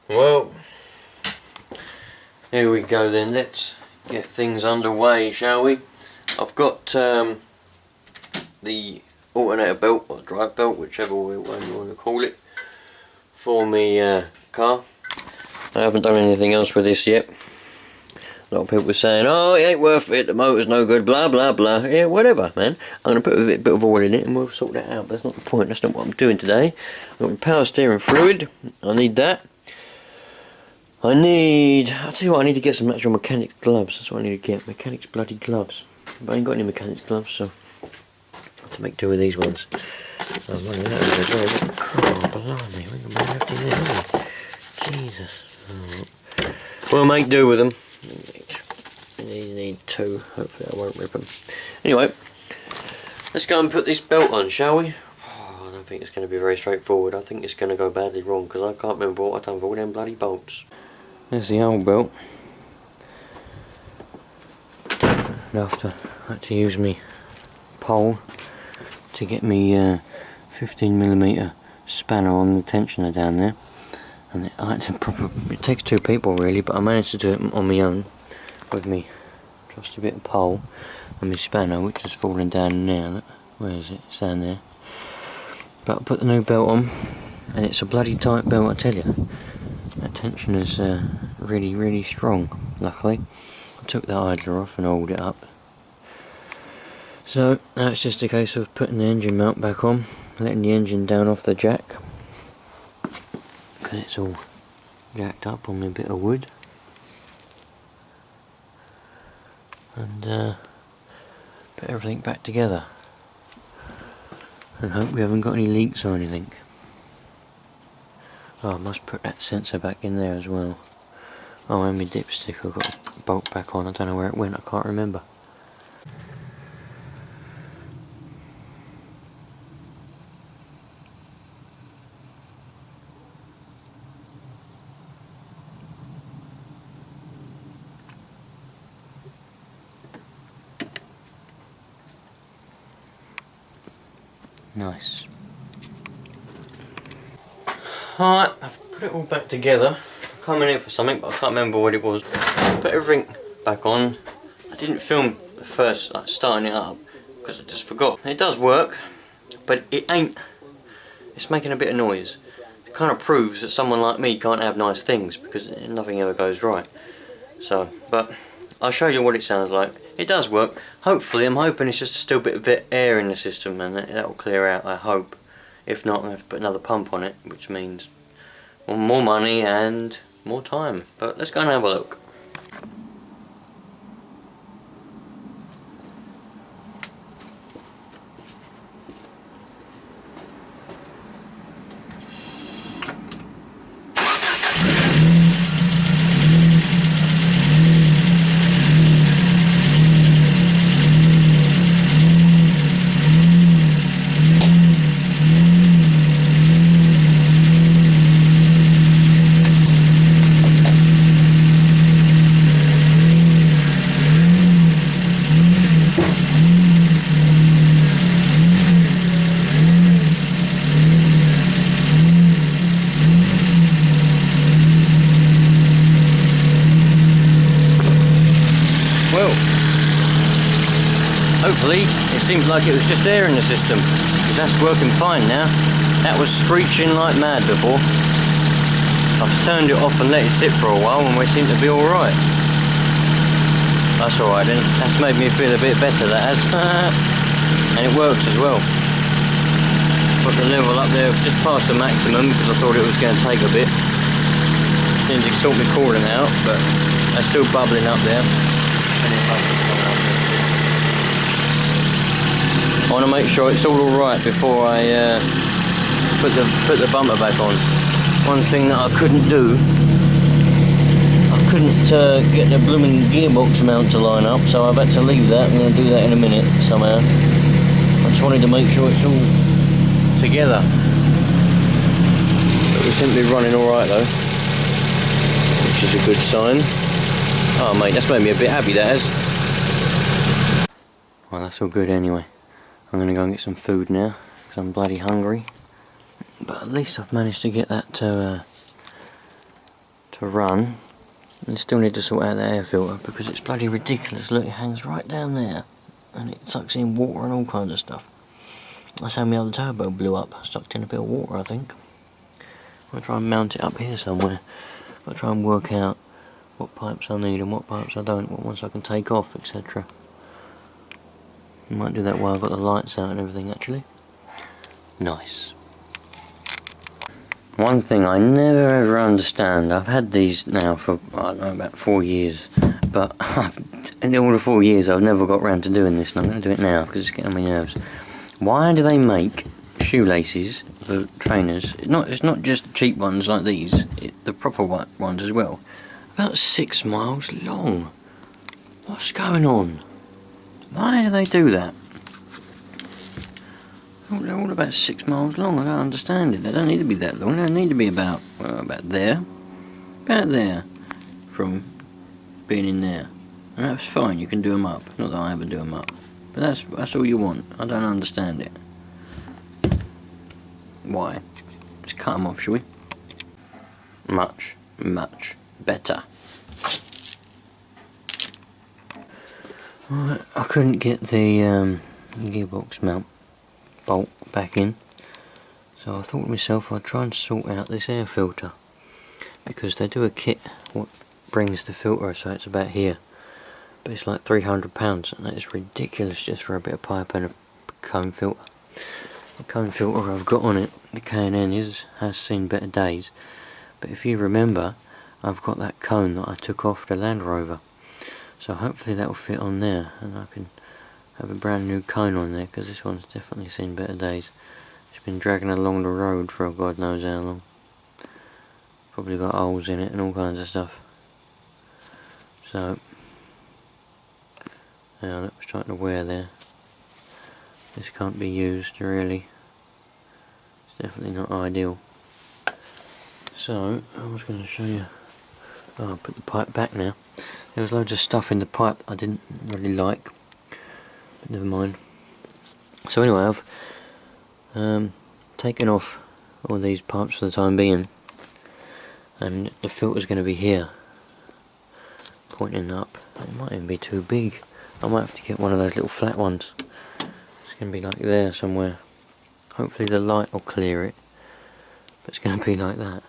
Well, here we go then. Let's get things underway, shall we? I've got the alternator belt or drive belt, whichever one you want to call it, for my car. I haven't done anything else with this yet. A lot of people are saying, oh, it ain't worth it, the motor's no good, blah blah blah. Yeah, whatever, man. I'm going to put a bit of oil in it and we'll sort that out. That's not the point, that's not what I'm doing today. I've got my power steering fluid, I need that. I'll tell you what, I need to get some actual mechanics gloves. That's what I need to get, mechanics bloody gloves. But I ain't got any mechanics gloves, so I have to make do with these ones. I'm running out of as well. Oh, blimey, we can be left in there, haven't we? Jesus. Oh. We'll make do with them. You need two, hopefully I won't rip them. Anyway, let's go and put this belt on, shall we? Oh, I don't think it's going to be very straightforward. I think it's going to go badly wrong because I can't remember what I've done with all them bloody bolts. There's the old belt. And after I had to use me pole to get me 15mm spanner on the tensioner down there. And I had to it takes two people really, but I managed to do it on my own with me just a bit of pole and my spanner, which is falling down now. Look, where is it? It's down there. But I put the new belt on and it's a bloody tight belt, I tell you. That tension is really, really strong, luckily. I took the idler off and oiled it up. So now it's just a case of putting the engine mount back on, letting the engine down off the jack, because it's all jacked up on a bit of wood, and put everything back together and hope we haven't got any leaks or anything. Oh, I must put that sensor back in there as well. Oh, and my dipstick, I've got a bolt back on. I don't know where it went, I can't remember. Nice. Alright, I've put it all back together. I come in here for something, but I can't remember what it was. Put everything back on. I didn't film the first, like, starting it up, because I just forgot. It does work, but it's making a bit of noise. It kind of proves that someone like me can't have nice things, because nothing ever goes right. So, but I'll show you what it sounds like. It does work. Hopefully, I'm hoping it's just still a bit of air in the system, and that'll clear out, I hope. If not, I'm going to have to put another pump on it, which means more money and more time. But let's go and have a look. Well, hopefully it seems like it was just air in the system, because that's working fine now. That was screeching like mad before. I've turned it off and let it sit for a while and we seem to be alright. That's alright then, that's made me feel a bit better, that has. And it works as well. Put the level up there just past the maximum because I thought it was going to take a bit. Didn't sort my coolant out, but that's still bubbling up there. I want to make sure it's all alright before I put the bumper back on. One thing that I couldn't do, I couldn't get the blooming gearbox mount to line up, so I've had to leave that. I'm going to do that in a minute somehow. I just wanted to make sure it's all together. But we seem to be running alright though, which is a good sign. Oh mate, that's made me a bit happy, that has. Well, that's all good anyway. I'm going to go and get some food now, because I'm bloody hungry. But at least I've managed to get that to to run. And still need to sort out the air filter because it's bloody ridiculous. Look, it hangs right down there and it sucks in water and all kinds of stuff. That's how my other turbo blew up, sucked in a bit of water I think. I'll try and mount it up here somewhere. I'll try and work out what pipes I need and what pipes I don't, what ones I can take off, etc. I might do that while I've got the lights out and everything actually. Nice. One thing I never ever understand, I've had these now for, I don't know, about 4 years, but in all the 4 years I've never got round to doing this, and I'm going to do it now because it's getting on my nerves. Why do they make shoelaces for trainers? It's not just cheap ones like these, the proper ones as well. About 6 miles long. What's going on? Why do they do that? They're all about 6 miles long. I don't understand it. They don't need to be that long. They need to be about, well, about there from being in there. And that's fine. You can do them up. Not that I ever do them up, but that's all you want. I don't understand it. Why? Let's cut them off, shall we? Much better. Right, I couldn't get the gearbox mount bolt back in, so I thought to myself I'd try and sort out this air filter, because they do a kit what brings the filter, so it's about here, but it's like £300 and that is ridiculous just for a bit of pipe and a cone filter. The cone filter I've got on it, the K&N, has seen better days, but if you remember, I've got that cone that I took off the Land Rover, so hopefully that will fit on there and I can have a brand new cone on there, because this one's definitely seen better days. It's been dragging along the road for God knows how long. Probably got holes in it and all kinds of stuff. So, yeah, that was trying to wear there. This can't be used really. It's definitely not ideal. So, I was going to show you. Oh, I'll put the pipe back now. There was loads of stuff in the pipe I didn't really like. But never mind. So anyway, I've taken off all these pipes for the time being, and the filter's going to be here, pointing up. It might even be too big. I might have to get one of those little flat ones. It's going to be like there somewhere. Hopefully the light will clear it, but it's going to be like that.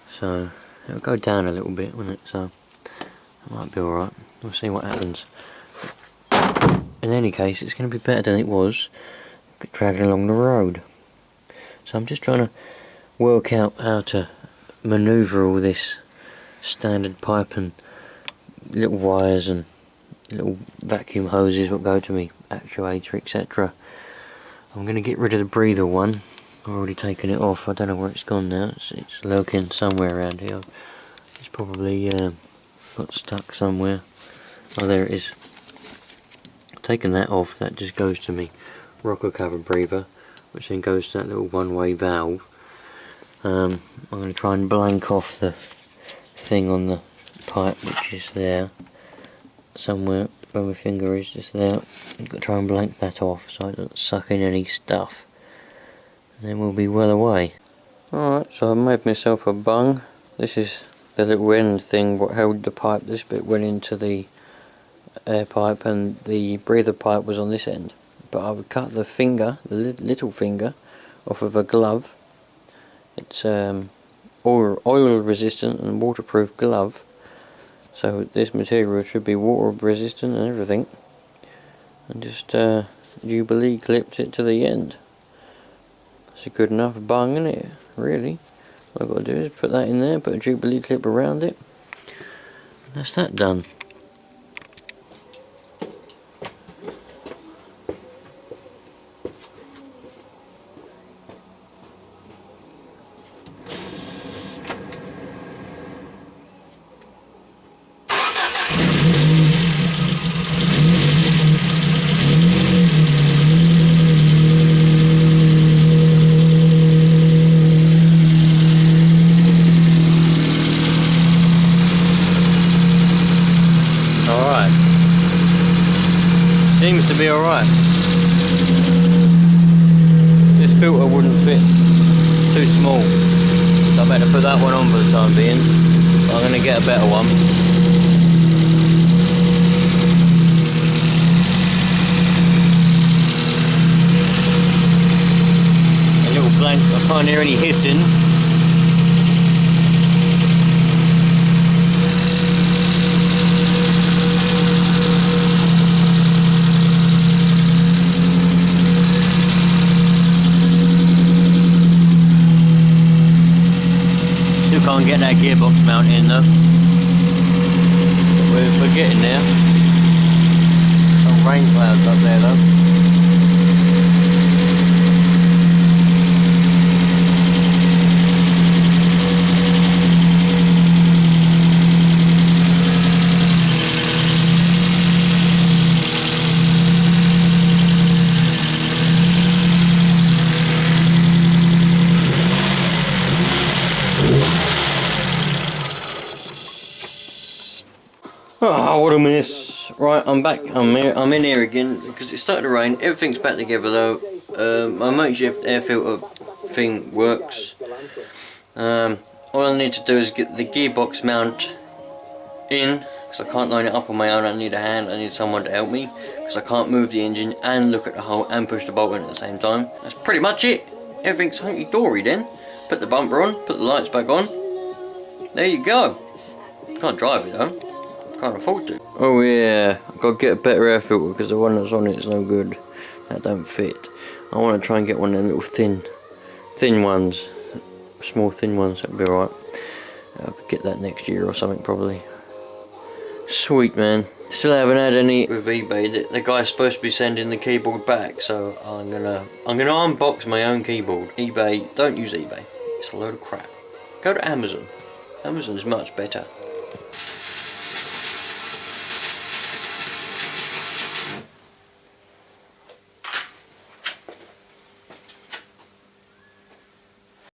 So it'll go down a little bit, won't it? So it might be alright. We'll see what happens. In any case, it's going to be better than it was dragging along the road. So I'm just trying to work out how to manoeuvre all this standard pipe and little wires and little vacuum hoses that go to me actuator, etc. I'm going to get rid of the breather one. I've already taken it off. I don't know where it's gone now. It's lurking somewhere around here. It's probably got stuck somewhere. Oh, there it is. Taken that off. That just goes to me rocker cover breather, which then goes to that little one-way valve. I'm going to try and blank off the thing on the pipe, which is there somewhere where my finger is, just there. I've got to try and blank that off so it doesn't suck in any stuff, and then we'll be well away. Alright, so I've made myself a bung. This is the little end thing what held the pipe. This bit went into the air pipe and the breather pipe was on this end, but I would cut the finger, the little finger, off of a glove. It's oil resistant and waterproof glove, so this material should be water resistant and everything, and just Jubilee clipped it to the end. It's a good enough bung, isn't it, really? All I've got to do is put that in there, put a Jubilee clip around it, and that's that done. Seems to be alright. This filter wouldn't fit, too small, so I better put that one on for the time being. I'm going to get a better one. A little blank, I can't hear any hissing. Still can't get that gearbox mount in though. We're getting there. Some rain clouds up there though. Oh, what a mess. Right, I'm back. I'm in here again because it started to rain. Everything's back together though. My makeshift air filter thing works. All I need to do is get the gearbox mount in because I can't line it up on my own. I need a hand. I need someone to help me because I can't move the engine and look at the hole and push the bolt in at the same time. That's pretty much it. Everything's hunky-dory then. Put the bumper on, put the lights back on. There you go. Can't drive it though. Can't afford to. Oh yeah, I've got to get a better air filter because the one that's on it is no good. That don't fit. I want to try and get one of them little thin ones. Small thin ones, that'd be alright. I'll get that next year or something probably. Sweet man. Still haven't had any with eBay. The guy's supposed to be sending the keyboard back, so I'm gonna unbox my own keyboard. eBay, don't use eBay. It's a load of crap. Go to Amazon. Amazon's much better.